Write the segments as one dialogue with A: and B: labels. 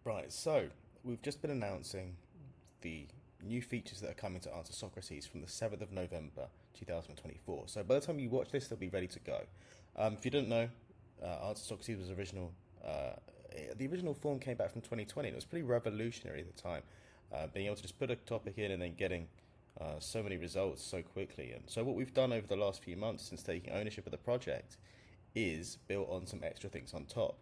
A: Right, so we've just been announcing the new features that are coming to Answer Socrates from the 7th of November 2024. So by the time you watch this, they'll be ready to go. If you don't know, Answer Socrates was the original form came back from 2020, and it was pretty revolutionary at the time, being able to just put a topic in and then getting so many results so quickly. And so what we've done over the last few months since taking ownership of the project is built on some extra things on top,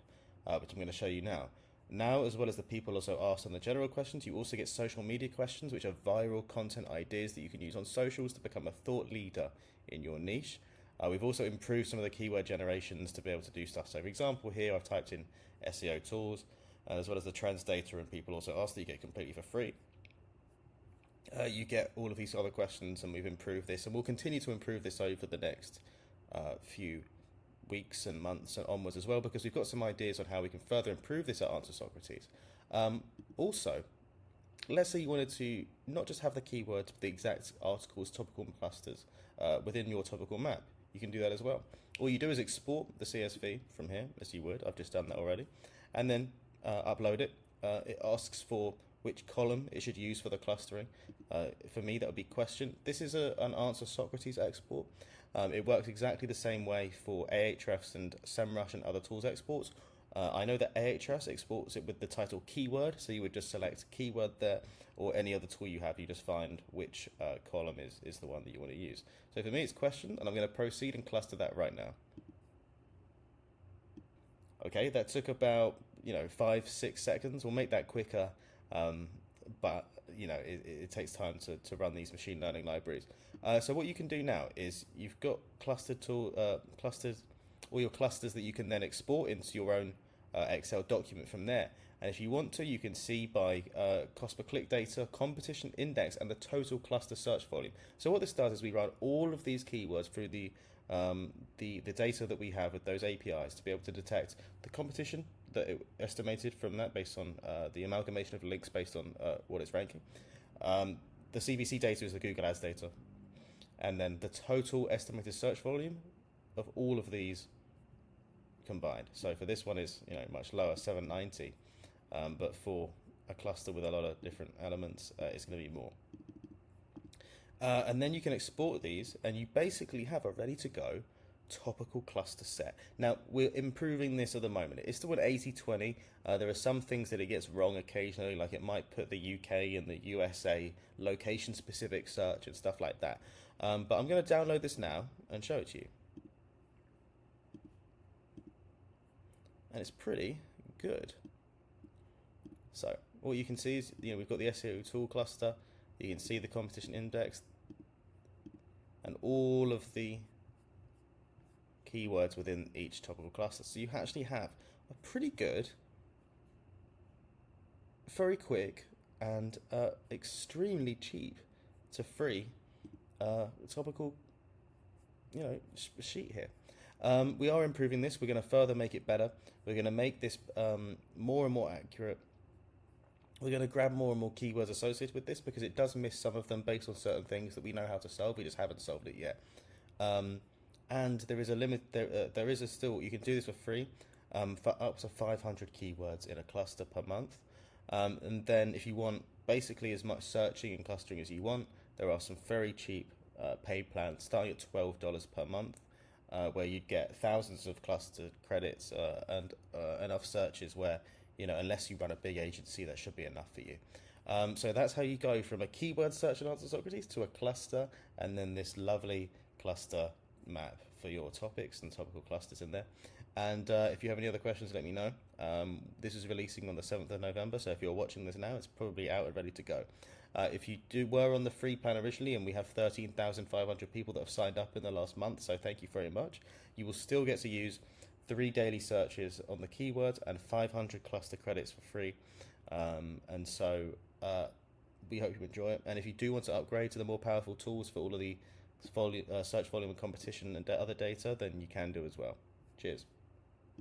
A: which I'm going to show you now. Now, as well as the people also asked on the general questions, you also get social media questions, which are viral content ideas that you can use on socials to become a thought leader in your niche. We've also improved some of the keyword generations to be able to do stuff. So, for example, here I've typed in SEO tools, as well as the trends data, and people also asked that you get completely for free. You get all of these other questions, and we've improved this, and we'll continue to improve this over the next few weeks and months and onwards as well, because we've got some ideas on how we can further improve this at Answer Socrates. Also, let's say you wanted to not just have the keywords, but the exact articles, topical clusters within your topical map. You can do that as well. All you do is export the CSV from here, as you would. I've just done that already. And then upload it. It asks for which column it should use for the clustering. For me, that would be question. This is an Answer Socrates export. It works exactly the same way for Ahrefs and SEMrush and other tools exports. I know that Ahrefs exports it with the title keyword, so you would just select keyword there, or any other tool you have, you just find which column is the one that you want to use. So for me, it's question, and I'm going to proceed and cluster that right now. Okay, that took about 5-6 seconds. We'll make that quicker, but it takes time to run these machine learning libraries. So what you can do now is you've got clusters, all your clusters that you can then export into your own Excel document from there. And if you want to, you can see by cost per click data, competition index, and the total cluster search volume. So what this does is we run all of these keywords through the data that we have with those APIs to be able to detect the competition that it estimated from that based on the amalgamation of links based on what it's ranking. The CBC data is the Google Ads data. And then the total estimated search volume of all of these combined. So for this one is much lower, 790, but for a cluster with a lot of different elements, it's going to be more. And then you can export these, and you basically have a ready to go topical cluster set. Now, we're improving this at the moment. It's still an 80-20. There are some things that it gets wrong occasionally, like it might put the UK and the USA location specific search and stuff like that. But I'm going to download this now and show it to you. And it's pretty good. So what you can see is we've got the SEO tool cluster. You can see the competition index and all of the keywords within each topical cluster. So you actually have a pretty good, very quick, and extremely cheap to free topical sheet here. We are improving this. We're going to further make it better. We're going to make this more and more accurate. We're going to grab more and more keywords associated with this because it does miss some of them based on certain things that we know how to solve. We just haven't solved it yet. And there is a limit. There is still, you can do this for free for up to 500 keywords in a cluster per month. And then if you want basically as much searching and clustering as you want, there are some very cheap paid plans starting at $12 per month. Where you'd get thousands of clustered credits and enough searches where, unless you run a big agency, that should be enough for you. So that's how you go from a keyword search and Answer Socrates to a cluster, and then this lovely cluster map for your topics and topical clusters in there. And if you have any other questions, let me know. This is releasing on the 7th of November, so if you're watching this now, it's probably out and ready to go. If you were on the free plan originally, and we have 13,500 people that have signed up in the last month, so thank you very much, you will still get to use 3 daily searches on the keywords and 500 cluster credits for free. And so we hope you enjoy it. And if you do want to upgrade to the more powerful tools for all of the search volume and competition and other data, then you can do as well. Cheers.